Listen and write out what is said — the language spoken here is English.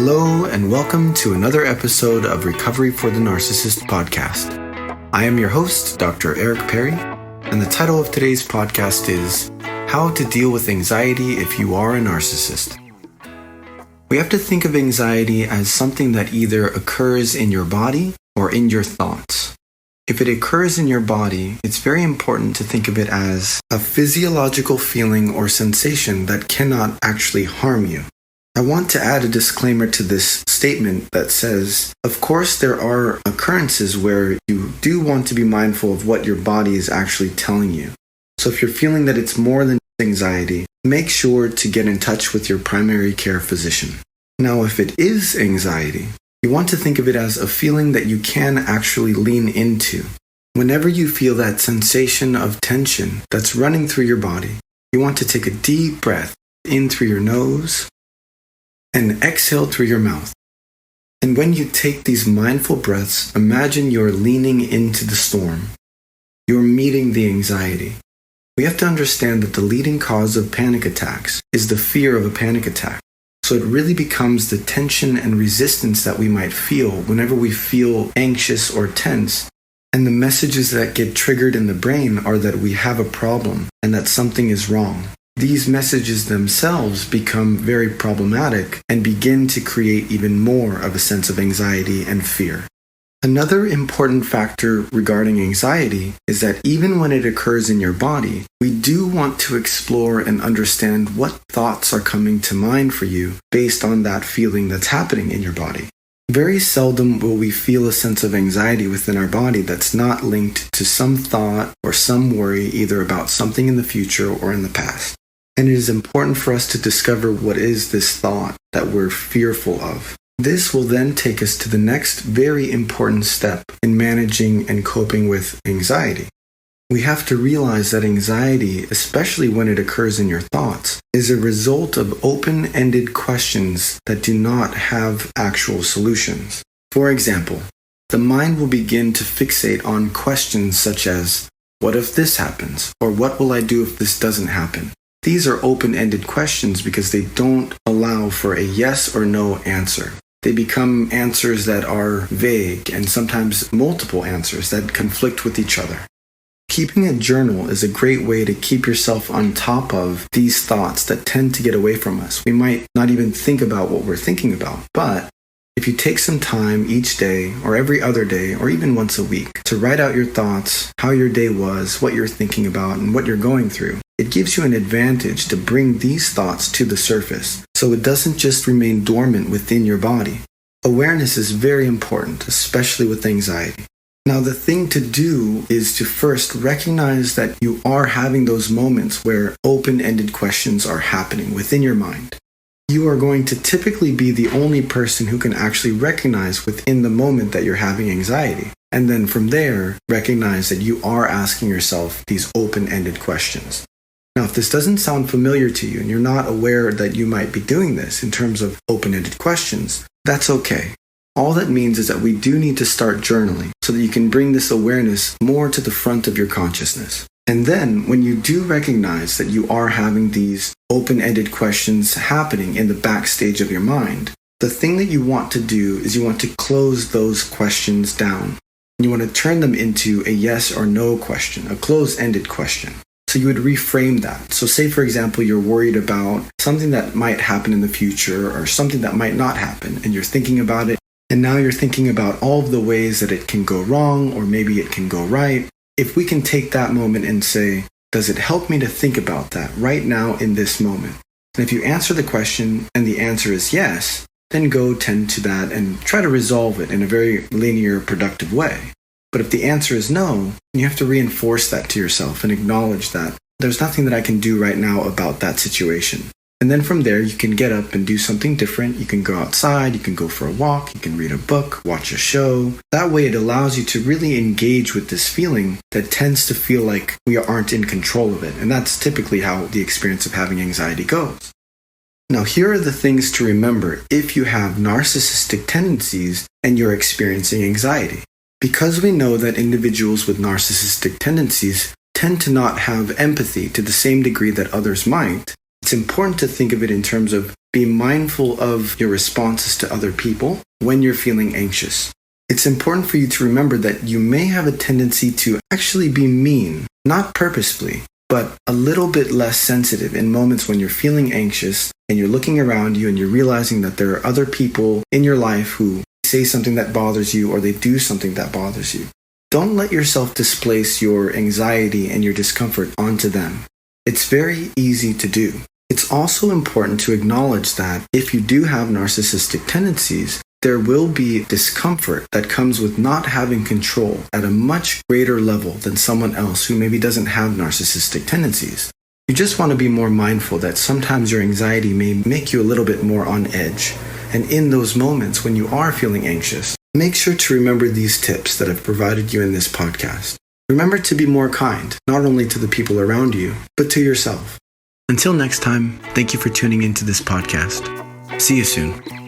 Hello and welcome to another episode of Recovery for the Narcissist podcast. I am your host, Dr. Eric Perry, and the title of today's podcast is How to Deal with Anxiety If You Are a Narcissist. We have to think of anxiety as something that either occurs in your body or in your thoughts. If it occurs in your body, it's very important to think of it as a physiological feeling or sensation that cannot actually harm you. I want to add a disclaimer to this statement that says, of course, there are occurrences where you do want to be mindful of what your body is actually telling you. So if you're feeling that it's more than anxiety, make sure to get in touch with your primary care physician. Now, if it is anxiety, you want to think of it as a feeling that you can actually lean into. Whenever you feel that sensation of tension that's running through your body, you want to take a deep breath in through your nose and exhale through your mouth. And when you take these mindful breaths, imagine you're leaning into the storm. You're meeting the anxiety. We have to understand that the leading cause of panic attacks is the fear of a panic attack. So it really becomes the tension and resistance that we might feel whenever we feel anxious or tense. And the messages that get triggered in the brain are that we have a problem and that something is wrong. These messages themselves become very problematic and begin to create even more of a sense of anxiety and fear. Another important factor regarding anxiety is that even when it occurs in your body, we do want to explore and understand what thoughts are coming to mind for you based on that feeling that's happening in your body. Very seldom will we feel a sense of anxiety within our body that's not linked to some thought or some worry either about something in the future or in the past. And it is important for us to discover what is this thought that we're fearful of. This will then take us to the next very important step in managing and coping with anxiety. We have to realize that anxiety, especially when it occurs in your thoughts, is a result of open-ended questions that do not have actual solutions. For example, the mind will begin to fixate on questions such as, what if this happens? Or what will I do if this doesn't happen? These are open-ended questions because they don't allow for a yes or no answer. They become answers that are vague and sometimes multiple answers that conflict with each other. Keeping a journal is a great way to keep yourself on top of these thoughts that tend to get away from us. We might not even think about what we're thinking about, but if you take some time each day or every other day or even once a week to write out your thoughts, how your day was, what you're thinking about, and what you're going through, it gives you an advantage to bring these thoughts to the surface so it doesn't just remain dormant within your body. Awareness is very important, especially with anxiety. Now, the thing to do is to first recognize that you are having those moments where open-ended questions are happening within your mind. You are going to typically be the only person who can actually recognize within the moment that you're having anxiety. And then from there, recognize that you are asking yourself these open-ended questions. Now, if this doesn't sound familiar to you and you're not aware that you might be doing this in terms of open-ended questions, that's okay. All that means is that we do need to start journaling so that you can bring this awareness more to the front of your consciousness. And then when you do recognize that you are having these open-ended questions happening in the backstage of your mind, the thing that you want to do is you want to close those questions down. You want to turn them into a yes or no question, a closed-ended question. So you would reframe that. So say, for example, you're worried about something that might happen in the future or something that might not happen, and you're thinking about it, and now you're thinking about all of the ways that it can go wrong or maybe it can go right. If we can take that moment and say, does it help me to think about that right now in this moment? And if you answer the question and the answer is yes, then go tend to that and try to resolve it in a very linear, productive way. But if the answer is no, you have to reinforce that to yourself and acknowledge that there's nothing that I can do right now about that situation. And then from there, you can get up and do something different. You can go outside, you can go for a walk, you can read a book, watch a show. That way it allows you to really engage with this feeling that tends to feel like we aren't in control of it. And that's typically how the experience of having anxiety goes. Now, here are the things to remember if you have narcissistic tendencies and you're experiencing anxiety. Because we know that individuals with narcissistic tendencies tend to not have empathy to the same degree that others might, it's important to think of it in terms of be mindful of your responses to other people when you're feeling anxious. It's important for you to remember that you may have a tendency to actually be mean, not purposefully, but a little bit less sensitive in moments when you're feeling anxious and you're looking around you and you're realizing that there are other people in your life who say something that bothers you or they do something that bothers you. Don't let yourself displace your anxiety and your discomfort onto them. It's very easy to do. It's also important to acknowledge that if you do have narcissistic tendencies, there will be discomfort that comes with not having control at a much greater level than someone else who maybe doesn't have narcissistic tendencies. You just want to be more mindful that sometimes your anxiety may make you a little bit more on edge. And in those moments when you are feeling anxious, make sure to remember these tips that I've provided you in this podcast. Remember to be more kind, not only to the people around you, but to yourself. Until next time, thank you for tuning into this podcast. See you soon.